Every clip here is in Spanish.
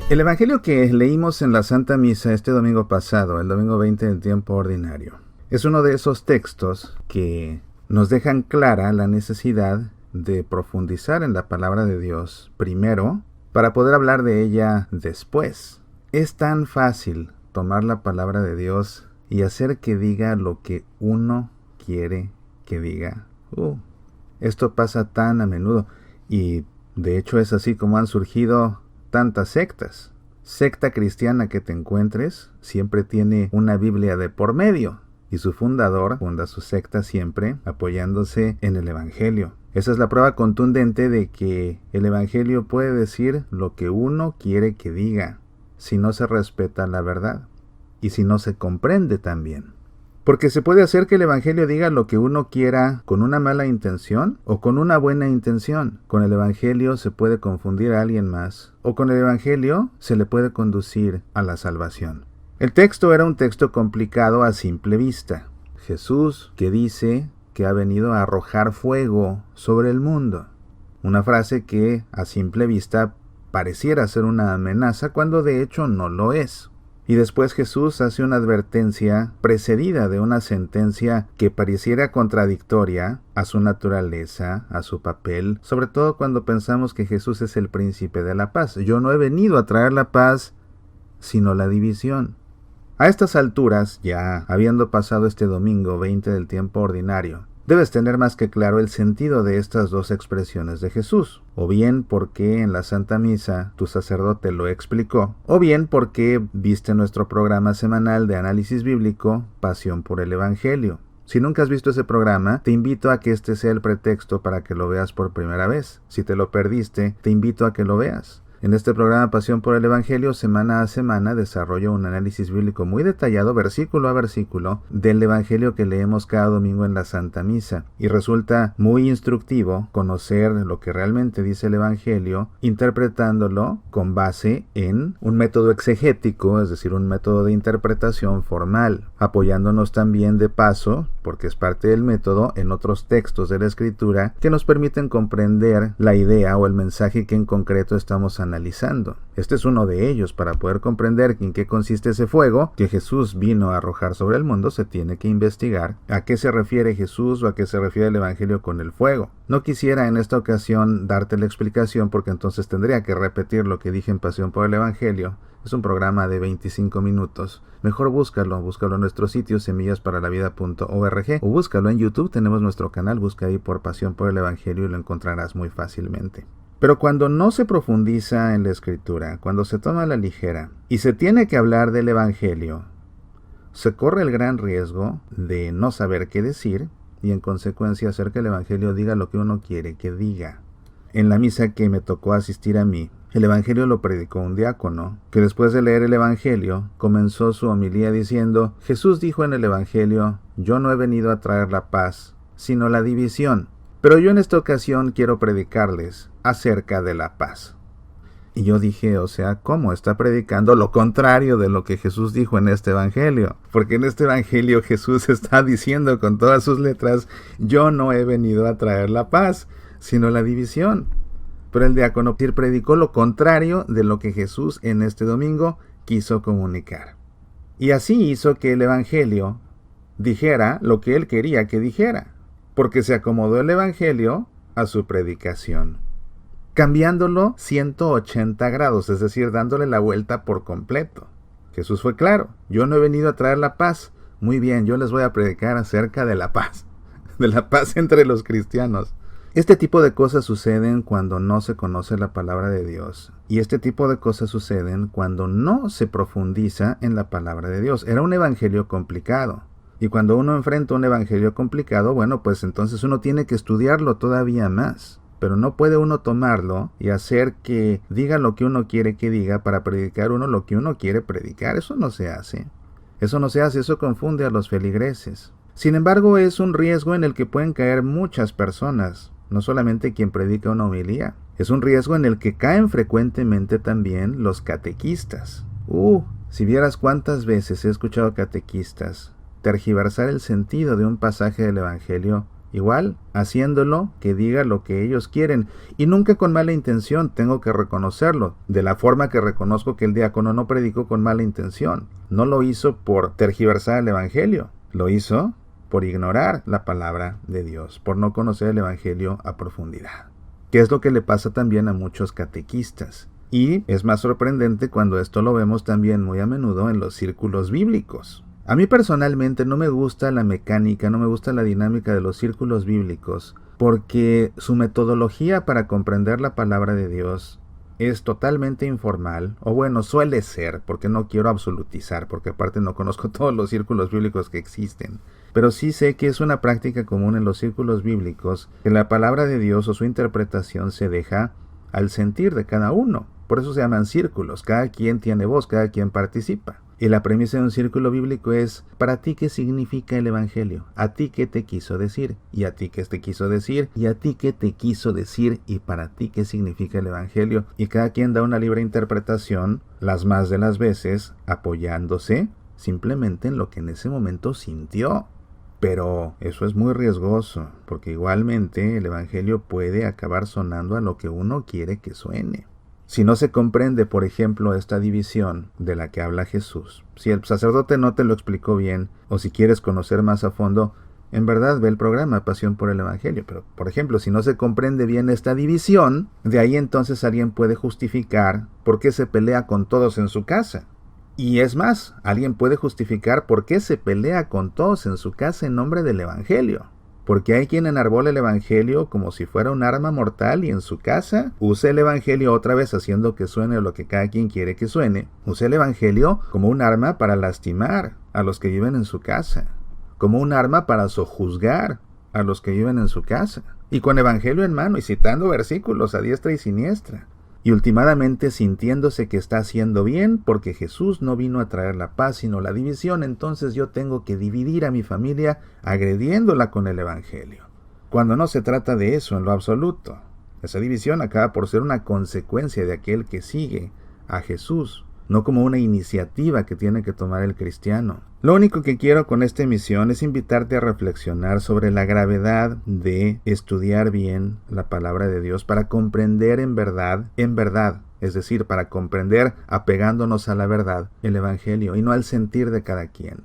El evangelio que leímos en la Santa Misa este domingo pasado, el domingo 20 del tiempo ordinario, es uno de esos textos que nos dejan clara la necesidad de profundizar en la palabra de Dios primero para poder hablar de ella después. Es tan fácil tomar la palabra de Dios y hacer que diga lo que uno quiere que diga. Esto pasa tan a menudo y de hecho es así como han surgido tantas sectas. Secta cristiana que te encuentres siempre tiene una Biblia de por medio y su fundador funda su secta siempre apoyándose en el Evangelio. Esa es la prueba contundente de que el Evangelio puede decir lo que uno quiere que diga si no se respeta la verdad y si no se comprende también. Porque se puede hacer que el Evangelio diga lo que uno quiera con una mala intención o con una buena intención. Con el Evangelio se puede confundir a alguien más o con el Evangelio se le puede conducir a la salvación. El texto era un texto complicado a simple vista. Jesús que dice que ha venido a arrojar fuego sobre el mundo. Una frase que a simple vista pareciera ser una amenaza cuando de hecho no lo es. Y después Jesús hace una advertencia precedida de una sentencia que pareciera contradictoria a su naturaleza, a su papel, sobre todo cuando pensamos que Jesús es el príncipe de la paz. Yo no he venido a traer la paz, sino la división. A estas alturas, ya habiendo pasado este domingo 20 del tiempo ordinario, debes tener más que claro el sentido de estas dos expresiones de Jesús, o bien porque en la Santa Misa tu sacerdote lo explicó, o bien porque viste nuestro programa semanal de análisis bíblico, Pasión por el Evangelio. Si nunca has visto ese programa, te invito a que este sea el pretexto para que lo veas por primera vez. Si te lo perdiste, te invito a que lo veas. En este programa Pasión por el Evangelio, semana a semana, desarrollo un análisis bíblico muy detallado, versículo a versículo, del Evangelio que leemos cada domingo en la Santa Misa. Y resulta muy instructivo conocer lo que realmente dice el Evangelio, interpretándolo con base en un método exegético, es decir, un método de interpretación formal, apoyándonos también de paso, porque es parte del método, en otros textos de la Escritura que nos permiten comprender la idea o el mensaje que en concreto estamos analizando. Este es uno de ellos. Para poder comprender en qué consiste ese fuego que Jesús vino a arrojar sobre el mundo, se tiene que investigar a qué se refiere Jesús o a qué se refiere el Evangelio con el fuego. No quisiera en esta ocasión darte la explicación porque entonces tendría que repetir lo que dije en Pasión por el Evangelio. Es un programa de 25 minutos. Mejor búscalo en nuestro sitio semillasparalavida.org o búscalo en YouTube. Tenemos nuestro canal, busca ahí por Pasión por el Evangelio y lo encontrarás muy fácilmente. Pero cuando no se profundiza en la Escritura, cuando se toma a la ligera y se tiene que hablar del Evangelio, se corre el gran riesgo de no saber qué decir y en consecuencia hacer que el Evangelio diga lo que uno quiere que diga. En la misa que me tocó asistir a mí, el Evangelio lo predicó un diácono, que después de leer el Evangelio comenzó su homilía diciendo: Jesús dijo en el Evangelio, yo no he venido a traer la paz, sino la división. Pero yo en esta ocasión quiero predicarles acerca de la paz. Y yo dije, ¿cómo está predicando lo contrario de lo que Jesús dijo en este Evangelio? Porque en este Evangelio Jesús está diciendo con todas sus letras, yo no he venido a traer la paz, sino la división. Pero el diácono predicó lo contrario de lo que Jesús en este domingo quiso comunicar. Y así hizo que el Evangelio dijera lo que él quería que dijera, porque se acomodó el Evangelio a su predicación, cambiándolo 180 grados, es decir, dándole la vuelta por completo. Jesús fue claro, yo no he venido a traer la paz. Muy bien, yo les voy a predicar acerca de la paz entre los cristianos. Este tipo de cosas suceden cuando no se conoce la palabra de Dios. Y este tipo de cosas suceden cuando no se profundiza en la palabra de Dios. Era un evangelio complicado. Y cuando uno enfrenta un evangelio complicado, bueno, pues entonces uno tiene que estudiarlo todavía más. Pero no puede uno tomarlo y hacer que diga lo que uno quiere que diga para predicar uno lo que uno quiere predicar. Eso no se hace. Eso confunde a los feligreses. Sin embargo, es un riesgo en el que pueden caer muchas personas. No solamente quien predica una homilía. Es un riesgo en el que caen frecuentemente también los catequistas. Si vieras cuántas veces he escuchado catequistas tergiversar el sentido de un pasaje del Evangelio Igual, haciéndolo que diga lo que ellos quieren, y nunca con mala intención, tengo que reconocerlo, de la forma que reconozco que el diácono no predicó con mala intención. No lo hizo por tergiversar el evangelio, lo hizo por ignorar la palabra de Dios, por no conocer el evangelio a profundidad. Que es lo que le pasa también a muchos catequistas. Y es más sorprendente cuando esto lo vemos también muy a menudo en los círculos bíblicos. A mí personalmente no me gusta la mecánica, no me gusta la dinámica de los círculos bíblicos, porque su metodología para comprender la palabra de Dios es totalmente informal, o bueno, suele ser, porque no quiero absolutizar, porque aparte no conozco todos los círculos bíblicos que existen. Pero sí sé que es una práctica común en los círculos bíblicos, que la palabra de Dios o su interpretación se deja al sentir de cada uno. Por eso se llaman círculos, cada quien tiene voz, cada quien participa. Y la premisa de un círculo bíblico es, ¿para ti qué significa el evangelio? ¿A ti qué te quiso decir? ¿Y a ti qué te quiso decir? ¿Y a ti qué te quiso decir? ¿Y para ti qué significa el evangelio? Y cada quien da una libre interpretación, las más de las veces apoyándose simplemente en lo que en ese momento sintió. Pero eso es muy riesgoso, porque igualmente el evangelio puede acabar sonando a lo que uno quiere que suene. Si no se comprende, por ejemplo, esta división de la que habla Jesús, si el sacerdote no te lo explicó bien, o si quieres conocer más a fondo, en verdad ve el programa Pasión por el Evangelio. Pero, por ejemplo, si no se comprende bien esta división, de ahí entonces alguien puede justificar por qué se pelea con todos en su casa. Y es más, alguien puede justificar por qué se pelea con todos en su casa en nombre del Evangelio. Porque hay quien enarbola el evangelio como si fuera un arma mortal y en su casa usa el evangelio otra vez haciendo que suene lo que cada quien quiere que suene. Usa el evangelio como un arma para lastimar a los que viven en su casa. Como un arma para sojuzgar a los que viven en su casa. Y con evangelio en mano y citando versículos a diestra y siniestra. Y ultimadamente sintiéndose que está haciendo bien porque Jesús no vino a traer la paz sino la división, entonces yo tengo que dividir a mi familia agrediéndola con el evangelio. Cuando no se trata de eso en lo absoluto. Esa división acaba por ser una consecuencia de aquel que sigue a Jesús, no como una iniciativa que tiene que tomar el cristiano. Lo único que quiero con esta emisión es invitarte a reflexionar sobre la gravedad de estudiar bien la palabra de Dios para comprender en verdad, es decir, para comprender apegándonos a la verdad, el evangelio y no al sentir de cada quien.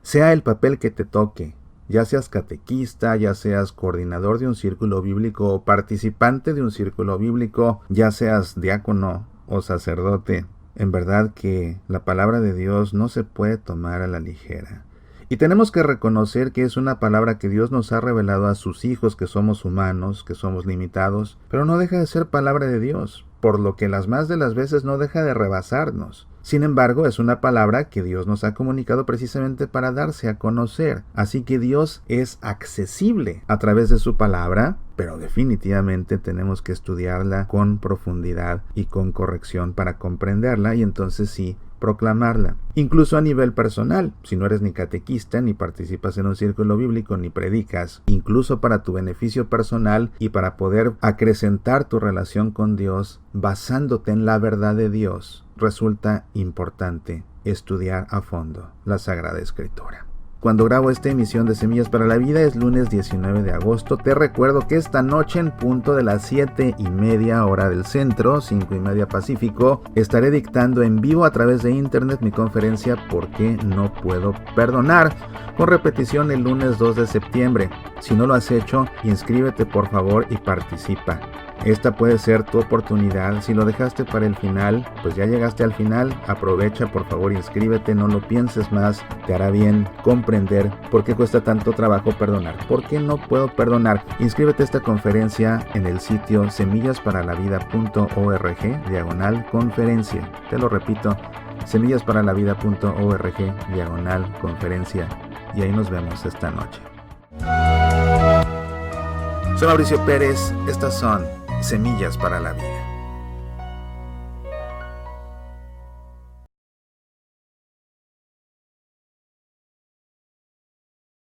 Sea el papel que te toque, ya seas catequista, ya seas coordinador de un círculo bíblico o participante de un círculo bíblico, ya seas diácono o sacerdote, en verdad que la palabra de Dios no se puede tomar a la ligera. Y tenemos que reconocer que es una palabra que Dios nos ha revelado a sus hijos, que somos humanos, que somos limitados, pero no deja de ser palabra de Dios, por lo que las más de las veces no deja de rebasarnos. Sin embargo, es una palabra que Dios nos ha comunicado precisamente para darse a conocer. Así que Dios es accesible a través de su palabra, pero definitivamente tenemos que estudiarla con profundidad y con corrección para comprenderla y entonces sí, proclamarla. Incluso a nivel personal, si no eres ni catequista, ni participas en un círculo bíblico, ni predicas, incluso para tu beneficio personal y para poder acrecentar tu relación con Dios basándote en la verdad de Dios, resulta importante estudiar a fondo la Sagrada Escritura. Cuando grabo esta emisión de Semillas para la Vida es lunes 19 de agosto. Te recuerdo que esta noche en punto de las 7:30 hora del centro, 5:30 Pacífico, estaré dictando en vivo a través de internet mi conferencia ¿Por qué no puedo perdonar?, con repetición el lunes 2 de septiembre. Si no lo has hecho, inscríbete por favor y participa. Esta puede ser tu oportunidad. Si lo dejaste para el final, pues ya llegaste al final. Aprovecha, por favor, inscríbete, no lo pienses más. Te hará bien comprender por qué cuesta tanto trabajo perdonar. ¿Por qué no puedo perdonar? Inscríbete a esta conferencia en el sitio semillasparalavida.org/conferencia. Te lo repito, semillasparalavida.org/conferencia. Y ahí nos vemos esta noche. Soy Mauricio Pérez. Estas son Semillas para la Vida.